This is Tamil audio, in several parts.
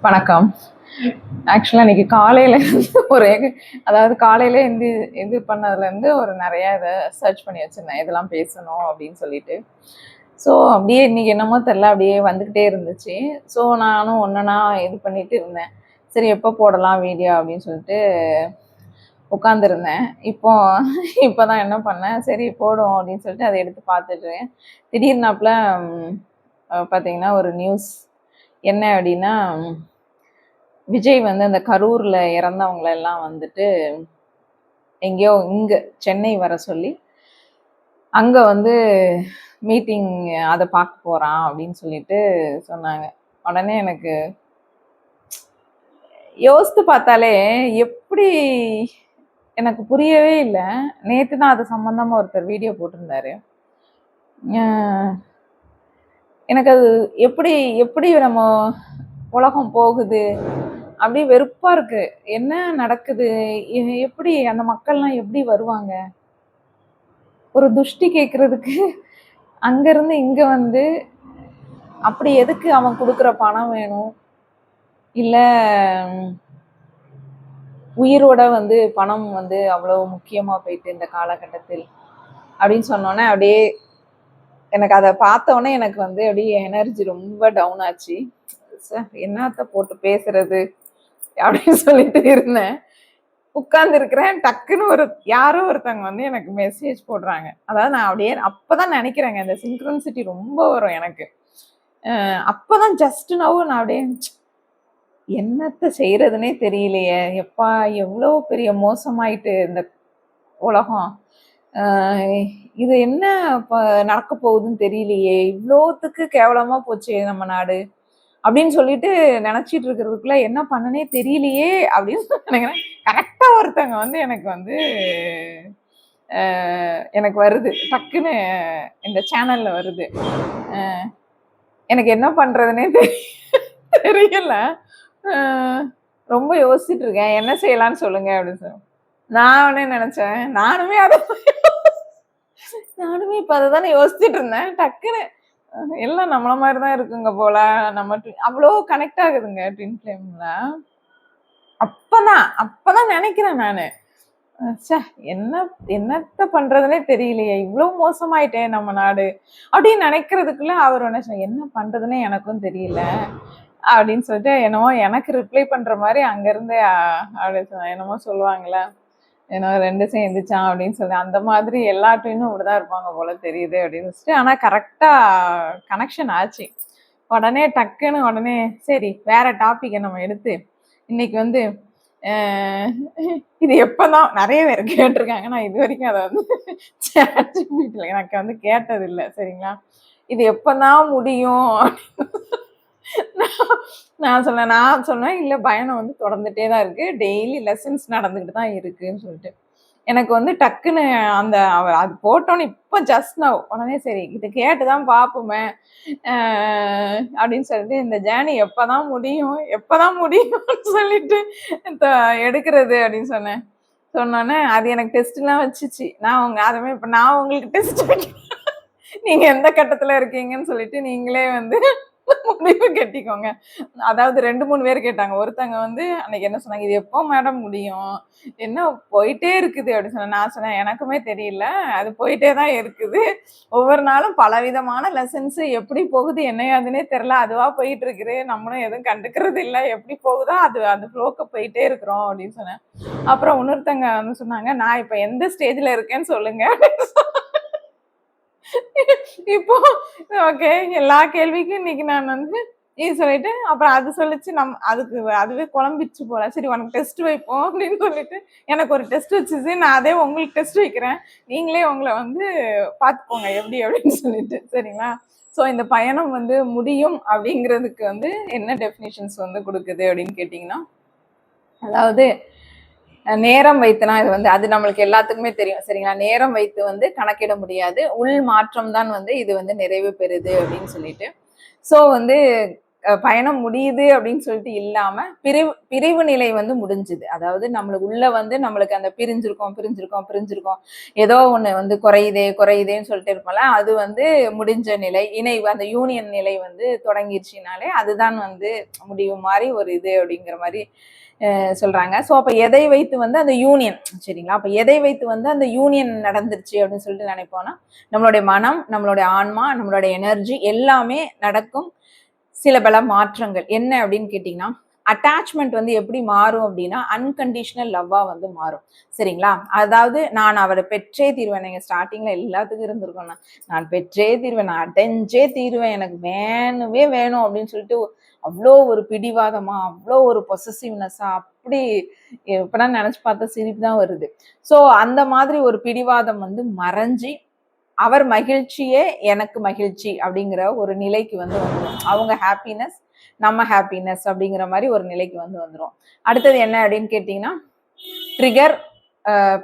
வணக்கம். ஆக்சுவலா இன்னைக்கு காலையில அதாவது காலையில இது பண்ணதுலேருந்து ஒரு நிறைய இதை சர்ச் பண்ணி வச்சிருந்தேன், இதெல்லாம் பேசணும் அப்படின்னு சொல்லிட்டு. ஸோ அப்படியே இன்னைக்கு என்னமோ தெரில, அப்படியே வந்துக்கிட்டே இருந்துச்சு. ஸோ நானும் ஒன்றுனா இது பண்ணிட்டு இருந்தேன். சரி எப்போ போடலாம் வீடியோ அப்படின்னு சொல்லிட்டு உட்காந்துருந்தேன். இப்போ தான் என்ன பண்ணேன், சரி போடும் அப்படின்னு சொல்லிட்டு அதை எடுத்து பார்த்துட்டு திடீர்னாப்புல பார்த்தீங்கன்னா ஒரு நியூஸ் என்ன அப்படின்னா, விஜய் வந்து அந்த கரூர்ல இறந்தவங்கள எல்லாம் வந்துட்டு எங்கேயோ இங்க சென்னை வர சொல்லி அங்க வந்து மீட்டிங் அதை பார்க்க போறான் அப்படின்னு சொல்லிட்டு சொன்னாங்க. உடனே எனக்கு யோசித்து பார்த்தாலே எப்படி எனக்கு புரியவே இல்லை. நேற்று தான் அது சம்பந்தமா ஒருத்தர் வீடியோ போட்டிருந்தாரு. எனக்கு அது எப்படி எப்படி நம்ம உலகம் போகுது, அப்படியே வெறுப்பா இருக்கு. என்ன நடக்குது, எப்படி அந்த மக்கள்லாம் எப்படி வருவாங்க, ஒரு துஷ்டி கேட்கறதுக்கு அங்க இருந்து இங்க வந்து, அப்படி எதுக்கு அவன் கொடுக்குற பணம் வேணும், இல்ல உயிரோட வந்து பணம் வந்து அவ்வளவு முக்கியமா போயிட்டு இந்த காலகட்டத்தில் அப்படின்னு சொன்னோன்னே அப்படியே எனக்கு அதை பார்த்தோன்னே எனக்கு வந்து அப்படியே எனர்ஜி ரொம்ப டவுன் ஆச்சு. என்னத்த போட்டு பேசுறது அப்படின்னு சொல்லிட்டு இருந்தேன். உட்கார்ந்து இருக்கிறேன், டக்குன்னு யாரோ ஒருத்தவங்க வந்து எனக்கு மெசேஜ் போடுறாங்க. அதாவது நான் அப்படியே அப்பதான் நினைக்கிறேங்க, இந்த சிங்க்ரோனிசிட்டி ரொம்ப வரும் எனக்கு. அப்பதான் ஜஸ்ட் நவ் நான் அப்படியே என்னத்த செய்யறதுனே தெரியலையே, எப்பா எவ்வளோ பெரிய மோசமாயிட்டு இந்த உலகம், இது என்ன நடக்க போகுதுன்னு தெரியலையே, இவ்வளோத்துக்கு கேவலமா போச்சு நம்ம நாடு அப்படின்னு சொல்லிட்டு நினைச்சிட்டு இருக்கிறதுக்குள்ள என்ன பண்ணனே தெரியலையே அப்படின்னு நினைக்கிறேன். கரெக்டா ஒருத்தவங்க வந்து எனக்கு வந்து எனக்கு வருது, டக்குன்னு இந்த சேனல்ல வருது. எனக்கு என்ன பண்றதுன்னே தெரியல. ரொம்ப யோசிச்சுட்டு இருக்கேன், என்ன செய்யலாம்னு சொல்லுங்க அப்படின்னு சொல்லி. நான் உடனே நினைச்சேன், நானுமே இப்ப அதை தானே யோசிச்சுட்டு இருந்தேன். டக்குன்னு எல்லாம் நம்மள மாதிரிதான் இருக்குங்க போல, நம்ம அவ்வளோ கனெக்ட் ஆகுதுங்க ட்வின் ஃப்ளேம்ல. அப்பதான் நினைக்கிறேன் நானு, என்னத்த பண்றதுன்னே தெரியலையே, இவ்வளவு மோசமாயிட்டேன் நம்ம நாடு அப்படின்னு நினைக்கிறதுக்குள்ள அவர் என்ன பண்றதுன்னே எனக்கும் தெரியல அப்படின்னு சொல்லிட்டு என்னமோ எனக்கு ரிப்ளை பண்ற மாதிரி அங்க இருந்து அப்படி என்னமோ சொல்லுவாங்களா, ஏன்னா ரெண்டு சேர்ந்துச்சான் அப்படின்னு சொல்லி, அந்த மாதிரி எல்லா ட்வினும் இப்படிதான் இருப்பாங்க போல தெரியுது அப்படின்னு சொல்லிட்டு. ஆனா கரெக்டா கனெக்ஷன் ஆச்சு. உடனே சரி வேற டாபிக்கை நம்ம எடுத்து இன்னைக்கு வந்து இது எப்பதான் நிறைய பேர் கேட்டிருக்காங்க, நான் இது வரைக்கும் அதை வந்து எனக்கு வந்து கேட்டது இல்லை. சரிங்களா, இது எப்பதான் முடியும் நான் சொன்னேன் இல்ல பயணம் வந்து தொடர்ந்துட்டே தான் இருக்கு, டெய்லி லெசன்ஸ் நடந்துகிட்டு தான் இருக்குன்னு சொல்லிட்டு. எனக்கு வந்து டக்குன்னு அந்த அது போட்டோன்னு இப்போ ஜஸ்ட் நான் உடனே சரி இது கேட்டுதான் பார்ப்போமே அப்படின்னு சொல்லிட்டு, இந்த ஜேர்னி எப்பதான் முடியும்னு சொல்லிட்டு எடுக்கிறது அப்படின்னு சொன்னோன்னே அது எனக்கு டெஸ்ட்லாம் வச்சுச்சு. அதுமே இப்போ நான் உங்களுக்கு டெஸ்ட் வைக்கிறேன், நீங்க எந்த கட்டத்துல இருக்கீங்கன்னு சொல்லிட்டு நீங்களே வந்து முடிவு கட்டிக்கோங்க. அதாவது 2-3 பேர் கேட்டாங்க. ஒருத்தங்க வந்து அன்னைக்கு என்ன சொன்னாங்க, இது எப்போ மேடம் முடியும், என்ன போயிட்டே இருக்குது அப்படின்னு சொன்னேன். நான் சொன்னேன் எனக்குமே தெரியல, அது போயிட்டே தான் இருக்குது, ஒவ்வொரு நாளும் பலவிதமான லெசன்ஸ் எப்படி போகுது என்ன ஏதுன்னே தெரியல, அதுவா போயிட்டு இருக்குது, நம்மளும் எதுவும் கண்டுக்கிறது இல்லை, எப்படி போகுதோ அது அந்த ஃப்ளோக்கு போயிட்டே இருக்கிறோம் அப்படின்னு சொன்னேன். அப்புறம் இன்னொருத்தங்க வந்து சொன்னாங்க, நான் இப்ப எந்த ஸ்டேஜ்ல இருக்கேன்னு சொல்லுங்க. இப்போ ஓகே எல்லா கேள்விக்கும் இன்னைக்கு நான் வந்து இது சொல்லிட்டு, அப்புறம் அது சொல்லிச்சு, அதுவே குழம்பிச்சு போல, சரி உனக்கு டெஸ்ட் வைப்போம் அப்படின்னு சொல்லிட்டு எனக்கு ஒரு டெஸ்ட் வச்சுச்சு, நான் அதே உங்களுக்கு டெஸ்ட் வைக்கிறேன், நீங்களே உங்களை வந்து பார்த்துக்கோங்க எப்படி அப்படின்னு சொல்லிட்டு. சரிங்களா, ஸோ இந்த பயணம் வந்து முடியும் அப்படிங்கிறதுக்கு வந்து என்ன டெஃபினிஷன்ஸ் வந்து கொடுக்குது அப்படின்னு கேட்டிங்கன்னா, அதாவது நேரம் வைத்துனா இது வந்து அது நம்மளுக்கு எல்லாத்துக்குமே தெரியும். சரிங்களா, நேரம் வைத்து வந்து கணக்கிட முடியாது, உள் மாற்றம் தான் வந்து இது வந்து நிறைவு பெறுது அப்படின்னு சொல்லிட்டு. ஸோ வந்து பயணம் முடியுது அப்படின்னு சொல்லிட்டு இல்லாம பிரிவு நிலை வந்து முடிஞ்சுது. அதாவது நம்மளுக்கு உள்ள வந்து நம்மளுக்கு அந்த பிரிஞ்சிருக்கோம் ஏதோ ஒண்ணு வந்து குறையுதேன்னு சொல்லிட்டு இருப்போம்ல, அது வந்து முடிஞ்ச நிலை. அந்த யூனியன் நிலை வந்து தொடங்கிருச்சுனாலே அதுதான் வந்து முடிவு மாதிரி ஒரு இது அப்படிங்கிற மாதிரி சொல்றாங்க. ஸோ அப்ப எதை வைத்து வந்து அந்த யூனியன், சரிங்களா, அப்ப எதை வைத்து வந்து அந்த யூனியன் நடந்துருச்சு அப்படின்னு சொல்லிட்டு நினைப்போம்னா, நம்மளுடைய மனம், நம்மளுடைய ஆன்மா, நம்மளுடைய எனர்ஜி எல்லாமே நடக்கும் சில பல மாற்றங்கள். என்ன அப்படின்னு கேட்டீங்கன்னா, அட்டாச்மெண்ட் வந்து எப்படி மாறும் அப்படின்னா அன்கண்டிஷனல் லவ்வா வந்து மாறும். சரிங்களா, அதாவது நான் அவரை பெற்றே தீர்வேன். நீங்க ஸ்டார்டிங்ல எல்லாத்துக்கும் இருந்திருக்கோம், நான் பெற்றே தீர்வேன், நான் அடைஞ்சே தீர்வேன், எனக்கு வேணும் அப்படின்னு சொல்லிட்டு அவ்வளோ ஒரு பிடிவாதமா, அவ்வளோ ஒரு பொசசிவ்னஸா, அப்படி இப்பதான் நினைச்சு பார்த்தா சிரிப்பு தான் வருது. ஸோ அந்த மாதிரி ஒரு பிடிவாதம் வந்து மறைஞ்சி அவர் மகிழ்ச்சியே எனக்கு மகிழ்ச்சி அப்படிங்கிற ஒரு நிலைக்கு வந்து வந்துடும். அவங்க ஹாப்பினஸ் நம்ம ஹாப்பினஸ் அப்படிங்கிற மாதிரி ஒரு நிலைக்கு வந்து வந்துடும். அடுத்தது என்ன அப்படின்னு கேட்டீங்கன்னா, ட்ரிகர்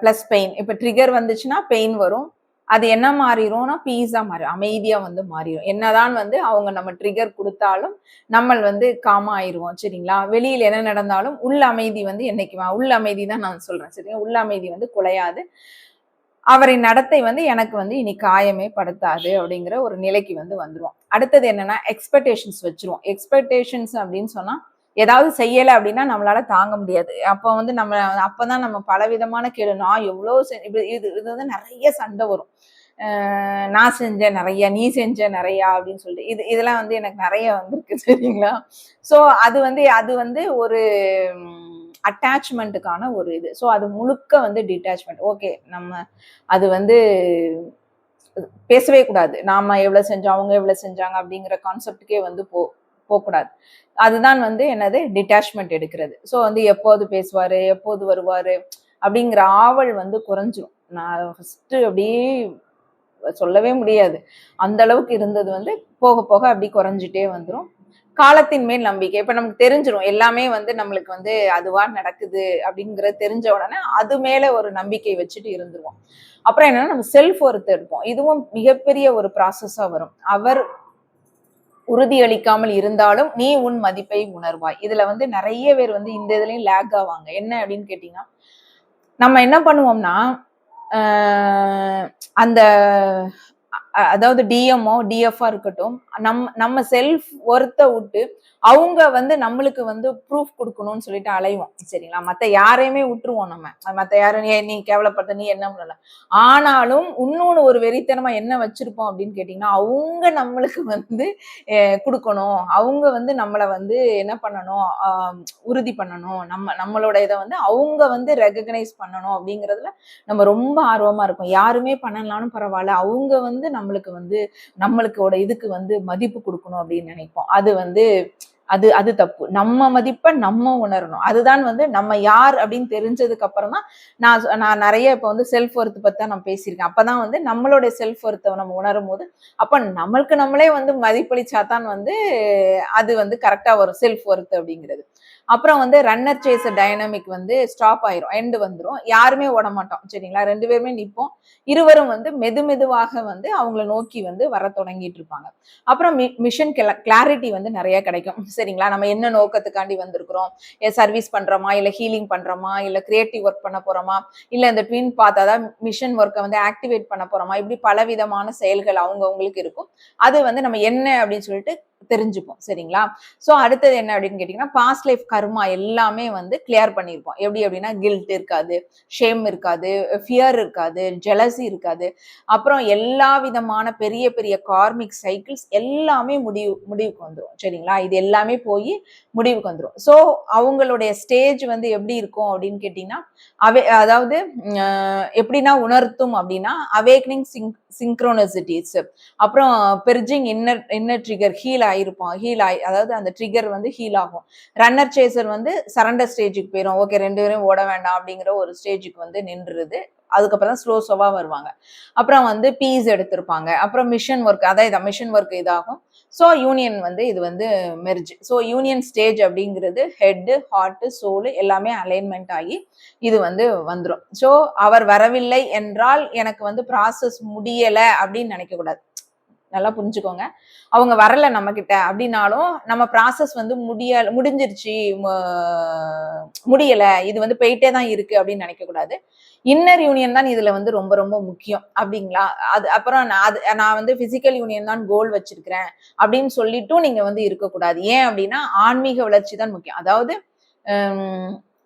பிளஸ் பெயின். இப்ப ட்ரிகர் வந்துச்சுன்னா பெயின் வரும். அது என்ன மாறிடும்னா பீஸா மாறும், அமைதியா வந்து மாறிடும். என்னதான் வந்து அவங்க நம்ம ட்ரிகர் கொடுத்தாலும் நம்ம வந்து காமா ஆயிடுவோம். சரிங்களா, வெளியில என்ன நடந்தாலும் உள்ள அமைதி வந்து என்னைக்குமா உள்ள அமைதி தான் நான் சொல்றேன். சரிங்களா, உள்ள அமைதி வந்து குலையாது. அவரின் நடத்தை வந்து எனக்கு வந்து இனி காயமே படுத்தாது அப்படிங்கிற ஒரு நிலைக்கு வந்து வந்துரும். அடுத்தது என்னன்னா எக்ஸ்பெக்டேஷன்ஸ் வச்சிருவோம். எக்ஸ்பெக்டேஷன்ஸ் அப்படின்னு சொன்னா ஏதாவது செய்யலை அப்படின்னா நம்மளால தாங்க முடியாது. அப்போ வந்து அப்பதான் நம்ம பலவிதமான கேள்வி, நான் எவ்வளோ இது வந்து நிறைய சண்டை வரும். நான் செஞ்சேன் நிறைய, நீ செஞ்ச நிறையா அப்படின்னு சொல்லிட்டு இதெல்லாம் வந்து எனக்கு நிறைய வந்திருக்கு. சரிங்களா, ஸோ அது வந்து ஒரு அட்டாச்மெண்ட்டுக்கான ஒரு இது. ஸோ அது முழுக்க வந்து டிட்டாச்மெண்ட். ஓகே, நம்ம அது வந்து பேசவே கூடாது. நாம எவ்வளவு செஞ்சோம், அவங்க எவ்வளவு செஞ்சாங்க அப்படிங்கிற கான்செப்டுக்கே வந்து போகக்கூடாது. அதுதான் வந்து என்னது டிட்டாச்மெண்ட் எடுக்கிறது. ஸோ வந்து எப்போது பேசுவாரு, எப்போது வருவாரு அப்படிங்கிற ஆவல் வந்து குறைஞ்சிரும். நான் ஃபர்ஸ்ட் அப்படியே சொல்லவே முடியாது, அந்த அளவுக்கு இருந்தது வந்து போக போக அப்படி குறைஞ்சிட்டே வந்துடும். காலத்தின் மேல் நம்பிக்கை. இப்ப நமக்கு தெரிஞ்சிடும் எல்லாமே வந்து நம்மளுக்கு வந்து அதுவா நடக்குது அப்படிங்கறது தெரிஞ்ச உடனே அது மேல ஒரு நம்பிக்கை வச்சுட்டு இருந்துருவோம். அப்புறம் என்னன்னா நம்ம செல்ஃப் ஒர்த் எடுப்போம். இதுவும் மிகப்பெரிய ஒரு ப்ராசஸா வரும். அவர் உறுதியளிக்காமல் இருந்தாலும் நீ உன் மதிப்பை உணர்வாய். இதுல வந்து நிறைய பேர் வந்து இந்த இதுலயும் லேக் ஆவாங்க. என்ன அப்படின்னு கேட்டீங்கன்னா, நம்ம என்ன பண்ணுவோம்னா அந்த அதாவது டிஎம்ஓ டிஎஃப்ஆ இருக்கட்டும், நம்ம செல்ஃப் ஒர்த்தை விட்டு அவங்க வந்து நம்மளுக்கு வந்து ப்ரூஃப் கொடுக்கணும்னு சொல்லிட்டு அலைவோம். சரிங்களா, மத்த யாரையுமே விட்டுருவோம். நம்ம மத்த யாரும் நீ கேவலப்படுத்த, நீ என்ன பண்ணல, ஆனாலும் இன்னொன்னு ஒரு வெறித்தனமா என்ன வச்சிருப்போம் அப்படின்னு கேட்டீங்கன்னா, அவங்க நம்மளுக்கு வந்து கொடுக்கணும், அவங்க வந்து நம்மளை வந்து என்ன பண்ணணும், உறுதி பண்ணணும், நம்மளோட இதை வந்து அவங்க வந்து ரெகக்னைஸ் பண்ணணும் அப்படிங்கிறதுல நம்ம ரொம்ப ஆர்வமா இருக்கும். யாருமே பண்ணலாம்னு பரவாயில்ல, அவங்க வந்து நம்மளுக்கோட இதுக்கு வந்து மதிப்பு கொடுக்கணும் அப்படின்னு நினைப்போம். அது வந்து அது தப்பு. நம்ம மதிப்பை நம்ம உணரணும். அதுதான் வந்து நம்ம யார் அப்படின்னு தெரிஞ்சதுக்கு அப்புறம் தான் நான் நிறைய இப்ப வந்து செல்ஃப் ஒர்த் பத்தி தான் நான் பேசியிருக்கேன். அப்பதான் வந்து நம்மளுடைய செல்ஃப் ஒர்த்தை நம்ம உணரும் போது அப்ப நம்மளுக்கு நம்மளே வந்து மதிப்பளிச்சாதான் வந்து அது வந்து கரெக்டா வரும் செல்ஃப் ஒர்த் அப்படிங்கிறது. அப்புறம் வந்து ரன்னர் சேசர் டைனமிக் வந்து ஸ்டாப் ஆயிரும், எண்டு வந்துடும். யாருமே ஓட மாட்டோம். சரிங்களா, ரெண்டு பேருமே நிற்போம். இருவரும் வந்து மெதுவாக வந்து அவங்கள நோக்கி வந்து வர தொடங்கிட்டு இருப்பாங்க. அப்புறம் மிஷன் கிளாரிட்டி வந்து நிறைய கிடைக்கும். சரிங்களா, நம்ம என்ன நோக்கத்துக்காண்டி வந்திருக்கிறோம், சர்வீஸ் பண்றோமா, இல்ல ஹீலிங் பண்றோமா, இல்ல கிரியேட்டிவ் ஒர்க் பண்ண போறோமா, இல்ல இந்த ட்வின் பாத் அதாவது மிஷன் ஒர்க்கை வந்து ஆக்டிவேட் பண்ண போறோமா, இப்படி பலவிதமான செயல்கள் அவங்களுக்கு இருக்கும். அது வந்து நம்ம என்ன அப்படின்னு சொல்லிட்டு தெரிஞ்சுப்போம். சரிங்களா, சோ அடுத்தது என்ன அப்படின்னு கேட்டீங்கன்னா, பாஸ்ட் லைஃப் கர்மா எல்லாமே வந்து கிளியர் பண்ணிருப்போம். எப்படி அப்படின்னா கில்ட் இருக்காது, ஷேம் இருக்காது, ஃபியர் இருக்காது, ஜெலசி இருக்காது. அப்புறம் எல்லா விதமான பெரிய பெரிய கார்மிக் சைக்கிள்ஸ் எல்லாமே முடிவுக்கு வந்துடும். சரிங்களா, இது எல்லாமே போய் முடிவுக்கு வந்துடும். ஸோ அவங்களுடைய ஸ்டேஜ் வந்து எப்படி இருக்கும் அப்படின்னு கேட்டீங்கன்னா, அதாவது எப்படின்னா உணர்த்தும் அப்படின்னா அவேக்னிங் சிங்க்ரோனசிட்டிஸ், அப்புறம் பெர்ஜிங் இன்னர் ட்ரிகர் ஹீல் ஆயிருப்போம், அதாவது அந்த ட்ரிகர் வந்து ஹீல் ஆகும். ரன்னர் சேசர் வந்து சரண்டர் ஸ்டேஜுக்கு போயிடும். ஓகே, ரெண்டு பேரும் ஓட வேண்டாம் அப்படிங்கிற ஒரு ஸ்டேஜுக்கு வந்து நின்றுது. அதுக்கப்புறம் தான் ஸ்லோவா வருவாங்க. அப்புறம் வந்து பீஸ் எடுத்திருப்பாங்க. அப்புறம் மிஷன் ஒர்க், அதாவது மிஷன் ஒர்க் இதாகும். ஸோ யூனியன் வந்து இது வந்து மெர்ஜ். ஸோ யூனியன் ஸ்டேஜ் அப்படிங்கிறது ஹெட், ஹார்ட், சோல் எல்லாமே அலைன்மெண்ட் ஆகி இது வந்து வந்துடும். ஸோ அவர் வரவில்லை என்றால் எனக்கு வந்து ப்ராசஸ் முடியலை அப்படின்னு நினைக்க கூடாது. நல்லா புரிஞ்சுக்கோங்க. அவங்க வரல நம்ம கிட்ட அப்படின்னாலும் நம்ம ப்ராசஸ் வந்து முடிஞ்சிருச்சு, முடியல, இது வந்து போயிட்டே தான் இருக்கு அப்படின்னு நினைக்க கூடாது. இன்னர் யூனியன் தான் இதுல வந்து ரொம்ப ரொம்ப முக்கியம் அப்படிங்களா. அது அப்புறம் நான் வந்து பிசிக்கல் யூனியன் தான் கோல் வச்சிருக்கிறேன் அப்படின்னு சொல்லிட்டும் நீங்க வந்து இருக்கக்கூடாது. ஏன் அப்படின்னா ஆன்மீக வளர்ச்சி தான் முக்கியம். அதாவது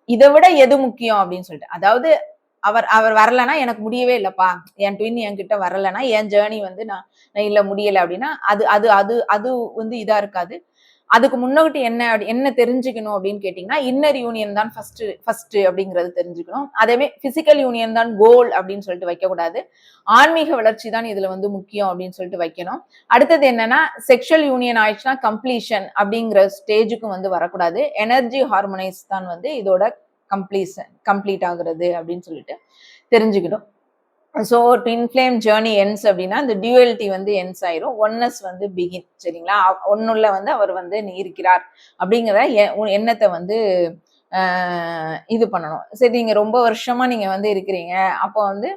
இதை விட எது முக்கியம் அப்படின்னு சொல்லிட்டு, அதாவது அவர் அவர் வரலன்னா எனக்கு முடியவே இல்லப்பா, என் ட்வின் என்கிட்ட வரலன்னா என் ஜேர்னி வந்து நான் இல்ல முடியல அப்படின்னா அது அது அது அது வந்து இதா இருக்காது. அதுக்கு முன்னோட்டு என்ன தெரிஞ்சுக்கணும் அப்படின்னு கேட்டீங்கன்னா, இன்னர் யூனியன் தான் ஃபர்ஸ்ட் அப்படிங்கிறது தெரிஞ்சுக்கணும். அதேவே பிசிக்கல் யூனியன் தான் கோல் அப்படின்னு சொல்லிட்டு வைக்கக்கூடாது. ஆன்மீக வளர்ச்சி தான் இதுல வந்து முக்கியம் அப்படின்னு சொல்லிட்டு வைக்கணும். அடுத்தது என்னன்னா, செக்ஷுவல் யூனியன் ஆயிடுச்சுன்னா கம்ப்ளீஷன் அப்படிங்கிற ஸ்டேஜுக்கும் வந்து வரக்கூடாது. எனர்ஜி ஹார்மோனைஸ் தான் வந்து இதோட கம்ப்ளீட் ஆகுறது அப்படின்னு சொல்லிட்டு தெரிஞ்சுக்கணும். So twin flame journey ends அப்படின்னா இந்த டியூவலிட்டி வந்து என்ஸ் ஆயிரும், ஒன்னஸ் வந்து பிகின். சரிங்களா. ஒன்னுள்ள வந்து அவர் வந்து இருக்கிறார் அப்படிங்கிற எண்ணத்தை வந்து இது பண்ணணும். சரி, நீங்க ரொம்ப வருஷமா நீங்க வந்து இருக்கிறீங்க, அப்போ வந்து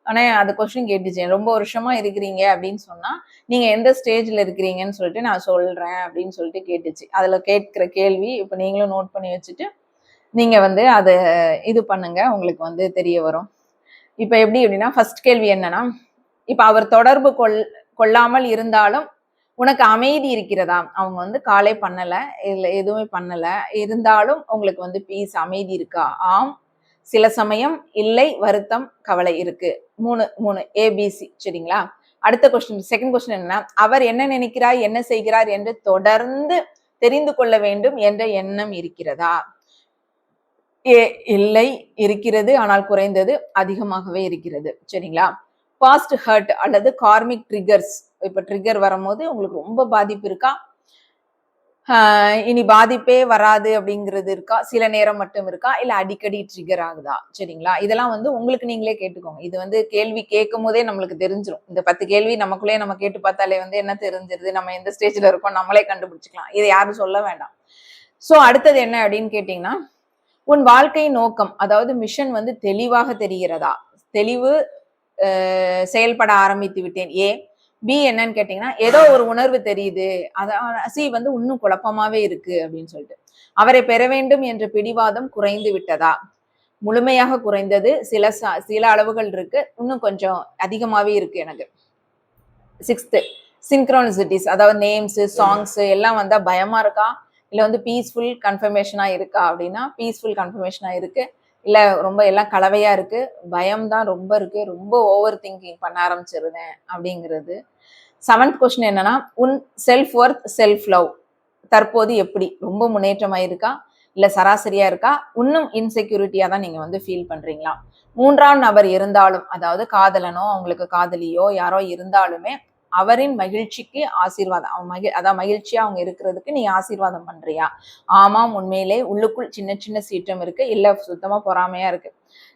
ஆனா அது கொஸ்டின் கேட்டுச்சு, ரொம்ப வருஷமா இருக்கிறீங்க அப்படின்னு சொன்னா நீங்க எந்த ஸ்டேஜ்ல இருக்கிறீங்கன்னு சொல்லிட்டு நான் சொல்றேன் அப்படின்னு சொல்லிட்டு கேட்டுச்சு. அதுல கேட்கிற கேள்வி இப்ப நீங்களும் நோட் பண்ணி வச்சுட்டு நீங்க வந்து அதை இது பண்ணுங்க, உங்களுக்கு வந்து தெரிய வரும். இப்ப எப்படி அப்படின்னா, ஃபர்ஸ்ட் கேள்வி என்னன்னா, இப்ப அவர் தொடர்பு கொள்ளாமல் இருந்தாலும் உனக்கு அமைதி இருக்கிறதா? அவங்க வந்து காலே பண்ணல, இல்ல எதுவுமே பண்ணல, இருந்தாலும் உங்களுக்கு வந்து பீஸ் அமைதி இருக்கா? ஆம், சில சமயம் இல்லை, வருத்தம், கவலை இருக்கு. 3 ஏபிசி. சரிங்களா. அடுத்த கொஸ்டின், செகண்ட் கொஸ்டின் என்னன்னா, அவர் என்ன நினைக்கிறார், என்ன செய்கிறார் என்று தொடர்ந்து தெரிந்து கொள்ள வேண்டும் என்ற எண்ணம் இருக்கிறதா? இல்லை, இருக்கிறது, ஆனால் குறைந்தது, அதிகமாகவே இருக்கிறது. சரிங்களா. பாஸ்ட் ஹர்ட் அல்லது கார்மிக் ட்ரிகர்ஸ். இப்ப ட்ரிகர் வரும்போது உங்களுக்கு ரொம்ப பாதிப்பு இருக்கா, இனி பாதிப்பே வராது அப்படிங்கிறது இருக்கா, சில நேரம் மட்டும் இருக்கா, இல்ல அடிக்கடி ட்ரிகர் ஆகுதா? சரிங்களா. இதெல்லாம் வந்து உங்களுக்கு நீங்களே கேட்டுக்கோங்க. இது வந்து கேள்வி கேட்கும் போதே நம்மளுக்கு தெரிஞ்சிடும். இந்த 10 கேள்வி நமக்குள்ளே நம்ம கேட்டு பார்த்தாலே வந்து என்ன தெரிஞ்சிருது, நம்ம எந்த ஸ்டேஜ்ல இருக்கோம் நம்மளே கண்டுபிடிச்சிக்கலாம். இதை யாரும் சொல்ல வேண்டாம். சோ அடுத்தது என்ன அப்படின்னு கேட்டீங்கன்னா, உன் வாழ்க்கை நோக்கம், அதாவது மிஷன் வந்து தெளிவாக தெரிகிறதா? தெளிவு செயல்பட ஆரம்பித்து விட்டேன். ஏ. பி என்னன்னு கேட்டீங்கன்னா, ஏதோ ஒரு உணர்வு தெரியுது, அதான். சி வந்து இன்னும் குழப்பமாவே இருக்கு அப்படின்னு சொல்லிட்டு, அவரை பெற வேண்டும் என்ற பிடிவாதம் குறைந்து விட்டதா? முழுமையாக குறைந்தது, சில அளவுகள் இருக்கு, இன்னும் கொஞ்சம் அதிகமாவே இருக்கு எனக்கு. 6th சிங்க்ரோனிசிட்டிஸ், அதாவது நேம்ஸ், சாங்ஸ் எல்லாம் வந்தா பயமா இருக்கா, இல்ல வந்து பீஸ்ஃபுல் கன்ஃபர்மேஷனா இருக்கா அப்படின்னா பீஸ்ஃபுல் கன்ஃபர்மேஷனா இருக்கு, இல்ல ரொம்ப எல்லாம் கலவையா இருக்கு, பயம் தான் ரொம்ப இருக்கு, ரொம்ப ஓவர் திங்கிங் பண்ண ஆரம்பிச்சிருந்தேன் அப்படிங்கிறது. 7th கொஸ்டின் என்னன்னா, உன் செல்ஃப் ஒர்த், செல்ஃப் லவ் தற்போது எப்படி, ரொம்ப முன்னேற்றமா இருக்கா, இல்ல சராசரியா இருக்கா, இன்னும் இன்செக்யூரிட்டியா தான் நீங்க வந்து ஃபீல் பண்றீங்களா? 3ஆம் நபர் இருந்தாலும், அதாவது காதலனோ அவங்களுக்கு காதலியோ யாரோ இருந்தாலுமே அவரின் மகிழ்ச்சிக்கு ஆசீர்வாதம், அதான் மகிழ்ச்சியா அவங்க இருக்கிறதுக்கு நீ ஆசீர்வாதம் பண்றியா? ஆமாம், உண்மையிலே உள்ளுக்குள் சின்ன சின்ன சீற்றம் இருக்கு, இல்ல சுத்தமா பொறாமையா இருக்கு.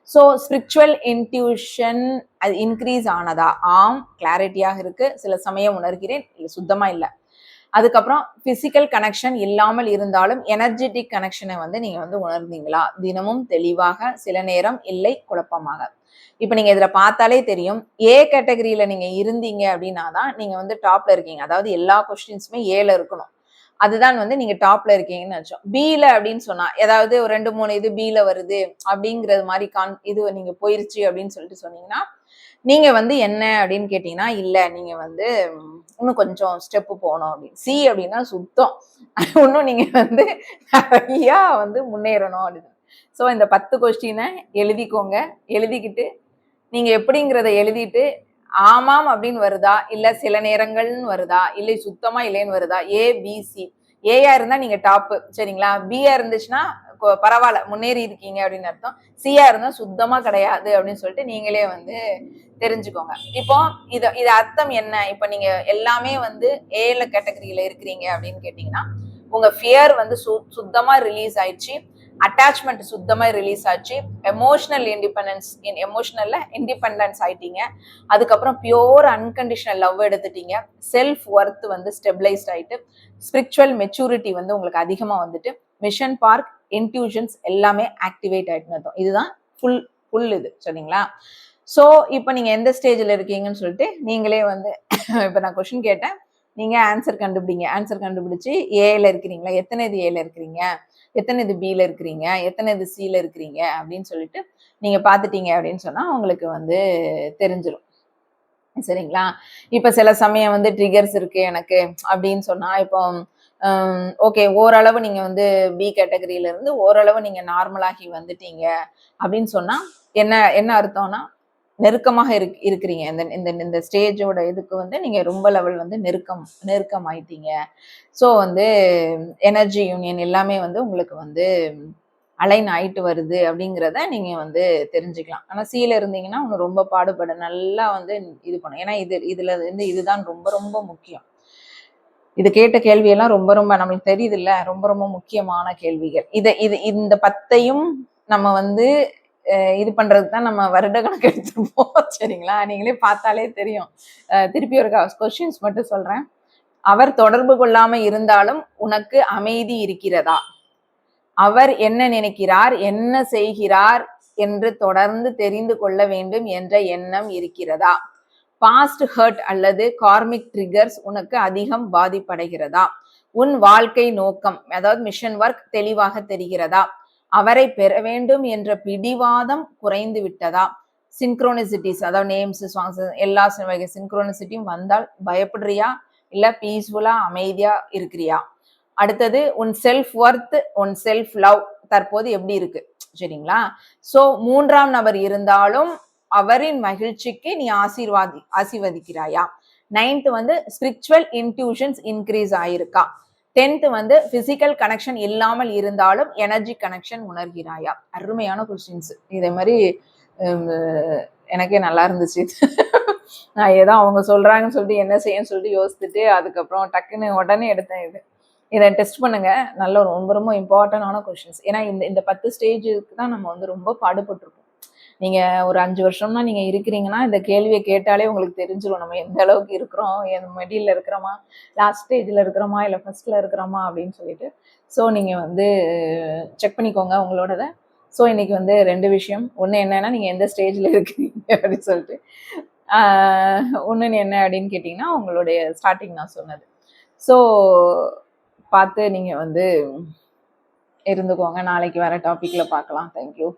ஸோ ஸ்பிரிச்சுவல் இன்ட்யூஷன் அது இன்க்ரீஸ் ஆனதா? ஆம், கிளாரிட்டியாக இருக்கு, சில சமயம் உணர்கிறேன், இல்லை சுத்தமா இல்லை. அதுக்கப்புறம் பிசிக்கல் கனெக்ஷன் இல்லாமல் இருந்தாலும் எனர்ஜெட்டிக் கனெக்ஷனை வந்து நீங்க வந்து உணர்ந்தீங்களா? தினமும் தெளிவாக, சில நேரம் இல்லை, குழப்பமாக. இப்ப நீங்க இதுல பார்த்தாலே தெரியும், ஏ கேட்டகரியில நீங்க இருந்தீங்க அப்படின்னா தான் நீங்க வந்து டாப்ல இருக்கீங்க. அதாவது எல்லா கொஸ்டின்ஸுமே ஏல இருக்கணும், அதுதான் வந்து நீங்க டாப்ல இருக்கீங்கன்னு நினைச்சோம். பில அப்படின்னு சொன்னா ஏதாவது ஒரு 2-3 இது பில வருது அப்படிங்கிறது மாதிரி இது நீங்க போயிருச்சு அப்படின்னு சொல்லிட்டு சொன்னீங்கன்னா, நீங்க வந்து என்ன அப்படின்னு கேட்டீங்கன்னா, இல்ல நீங்க வந்து இன்னும் கொஞ்சம் ஸ்டெப்பு போகணும் அப்படின்னு. சி அப்படின்னா சுத்தம், இன்னும் நீங்க வந்து நிறைய வந்து முன்னேறணும் அப்படின்னு. ஸோ இந்த 10 கொஸ்டினை எழுதிக்கோங்க. எழுதிக்கிட்டு நீங்க எப்படிங்கிறத எழுதிட்டு, ஆமாம் அப்படின்னு வருதா, இல்ல சில நேரங்கள்னு வருதா, இல்லை சுத்தமா இல்லைன்னு வருதா, ஏ பி சி. ஏயா இருந்தா நீங்க டாப்பு. சரிங்களா. பியா இருந்துச்சுன்னா பரவாயில்ல, முன்னேறி இருக்கீங்க அப்படின்னு அர்த்தம். சியா இருந்தா சுத்தமா கிடையாது அப்படின்னு சொல்லிட்டு நீங்களே வந்து தெரிஞ்சுக்கோங்க. இப்போ இது அர்த்தம் என்ன? இப்ப நீங்க எல்லாமே வந்து ஏல கேட்டகரியில இருக்கிறீங்க அப்படின்னு கேட்டீங்கன்னா, உங்க ஃபியர் வந்து சுத்தமா ரிலீஸ் ஆயிடுச்சு, அட்டாச்மெண்ட் சுத்தமா ரிலீஸ் ஆச்சு, எமோஷனல்ல இண்டிபெண்டன்ஸ் ஆயிட்டீங்க, அதுக்கப்புறம் பியோர் அன்கண்டிஷனல் லவ் எடுத்துட்டீங்க, செல்ஃப் ஒர்த் வந்து ஸ்டெபிளைஸ்ட் ஆயிட்டு, ஸ்பிரிச்சுவல் மெச்சூரிட்டி வந்து உங்களுக்கு அதிகமா வந்துட்டு, மிஷன் பார்க் இன்ட்யூஷன்ஸ் எல்லாமே ஆக்டிவேட் ஆயிட்டுன்னு அர்த்தம். இதுதான் ஃபுல் இது. சரிங்களா. ஸோ இப்போ நீங்க எந்த ஸ்டேஜ்ல இருக்கீங்கன்னு சொல்லிட்டு நீங்களே வந்து இப்போ நான் கொஸ்டின் கேட்டேன், நீங்க ஆன்சர் கண்டுபிடிங்க. ஆன்சர் கண்டுபிடிச்சு ஏல இருக்கிறீங்களா, எத்தனை இது ஏல இருக்கிறீங்க, எத்தனை இது பில இருக்கிறீங்க, எத்தனை இது சில இருக்கிறீங்க அப்படின்னு சொல்லிட்டு நீங்க பார்த்துட்டீங்க அப்படின்னு சொன்னா உங்களுக்கு வந்து தெரிஞ்சிடும். சரிங்களா? இப்ப சில சமயம் வந்து ட்ரிகர்ஸ் இருக்கு எனக்கு அப்படின்னு சொன்னா, இப்போ ஓகே ஓரளவு நீங்க வந்து பி கேட்டகரியில இருந்து ஓரளவு நீங்க நார்மலாகி வந்துட்டீங்க அப்படின்னு சொன்னா என்ன என்ன அர்த்தம்னா நெருக்கமாக இருக்கிறீங்க. இந்த இந்த இந்த ஸ்டேஜோட இதுக்கு வந்து நீங்க ரொம்ப லெவல் வந்து நெருக்கம் ஆயிட்டீங்க. ஸோ வந்து எனர்ஜி யூனியன் எல்லாமே வந்து உங்களுக்கு வந்து அலைன் ஆயிட்டு வருது அப்படிங்கிறத நீங்க வந்து தெரிஞ்சுக்கலாம். ஆனா சீல இருந்தீங்கன்னா உங்க ரொம்ப பாடுபட நல்லா வந்து இது பண்ணும். ஏன்னா இதுல இருந்து இதுதான் ரொம்ப ரொம்ப முக்கியம். இது கேட்ட கேள்வியெல்லாம் ரொம்ப ரொம்ப நம்மளுக்கு தெரியுது இல்ல, ரொம்ப ரொம்ப முக்கியமான கேள்விகள். இந்த 10யும் நம்ம வந்து இது பண்றதுக்கு தான் நம்ம வருட கணக்கு எடுத்துப்போம். சரிங்களா? நீங்களே பார்த்தாலே தெரியும். திருப்பி ஒரு கொஸ்டின்ஸ் மட்டும் சொல்றேன். அவர் தொடர்பு கொள்ளாம இருந்தாலும் உனக்கு அமைதி இருக்கிறதா? அவர் என்ன நினைக்கிறார், என்ன செய்கிறார் என்று தொடர்ந்து தெரிந்து கொள்ள வேண்டும் என்ற எண்ணம் இருக்கிறதா? பாஸ்ட் ஹர்ட் அல்லது கார்மிக் ட்ரிகர்ஸ் உனக்கு அதிகம் பாதிப்படைகிறதா? உன் வாழ்க்கை நோக்கம் அதாவது மிஷன் ஒர்க் தெளிவாக தெரிகிறதா? அவரை பெற வேண்டும் என்ற பிடிவாதம் குறைந்து விட்டதா? சின்க்ரோனிசிட்டிஸ் அதாவது நேம்ஸ் சாங்ஸ் எல்லா சின்க்ரோனிசிட்டியும் வந்தால் பயப்படுறியா இல்ல பீஸ்ஃபுல்லா அமைதியா இருக்கிறியா? அடுத்தது உன் செல்ஃப் ஒர்த், உன் செல்ஃப் லவ் தற்போது எப்படி இருக்கு? சரிங்களா? சோ 3ஆம் நபர் இருந்தாலும் அவரின் மகிழ்ச்சிக்கு நீ ஆசீர்வதிக்கிறாயா? 9th வந்து ஸ்பிரிச்சுவல் இன்ட்யூஷன்ஸ் இன்க்ரீஸ் ஆயிருக்கா? 10th வந்து பிசிக்கல் கனெக்ஷன் இல்லாமல் இருந்தாலும் எனர்ஜி கனெக்ஷன் உணர்கிறாயா? அருமையான கொஸ்டின்ஸ். இதே மாதிரி எனக்கே நல்லா இருந்துச்சு. நான் ஏதோ அவங்க சொல்றாங்கன்னு சொல்லிட்டு என்ன செய்யன்னு சொல்லிட்டு யோசிச்சுட்டு அதுக்கப்புறம் டக்குன்னு உடனே எடுத்தேன் இது. இதை டெஸ்ட் பண்ணுங்க. நல்ல ரொம்ப ரொம்ப இம்பார்ட்டன்டான கொஸ்டின்ஸ். ஏன்னா இந்த 10 ஸ்டேஜுக்கு தான் நம்ம வந்து ரொம்ப பாடுபட்டிருக்கோம். நீங்க ஒரு 5 வருஷம்னா நீங்க இருக்கிறீங்கன்னா இந்த கேள்வியை கேட்டாலே உங்களுக்கு தெரிஞ்சிடும் நம்ம எந்த அளவுக்கு இருக்கிறோம், மிடில் இருக்கிறோமா, லாஸ்ட் ஸ்டேஜ்ல இருக்கிறோமா, இல்லை ஃபர்ஸ்ட்ல இருக்கிறோமா அப்படின்னு சொல்லிட்டு. ஸோ நீங்க வந்து செக் பண்ணிக்கோங்க உங்களோடத. ஸோ இன்னைக்கு வந்து 2 விஷயம். ஒன்று என்னன்னா நீங்க எந்த ஸ்டேஜ்ல இருக்கிறீங்க அப்படின்னு சொல்லிட்டு, ஒன்று என்ன அப்படின்னு கேட்டிங்கன்னா உங்களுடைய ஸ்டார்டிங் நான் சொன்னது. ஸோ பார்த்து நீங்க வந்து இருந்துக்கோங்க. நாளைக்கு வேற டாபிக்ல பார்க்கலாம். தேங்க்யூ.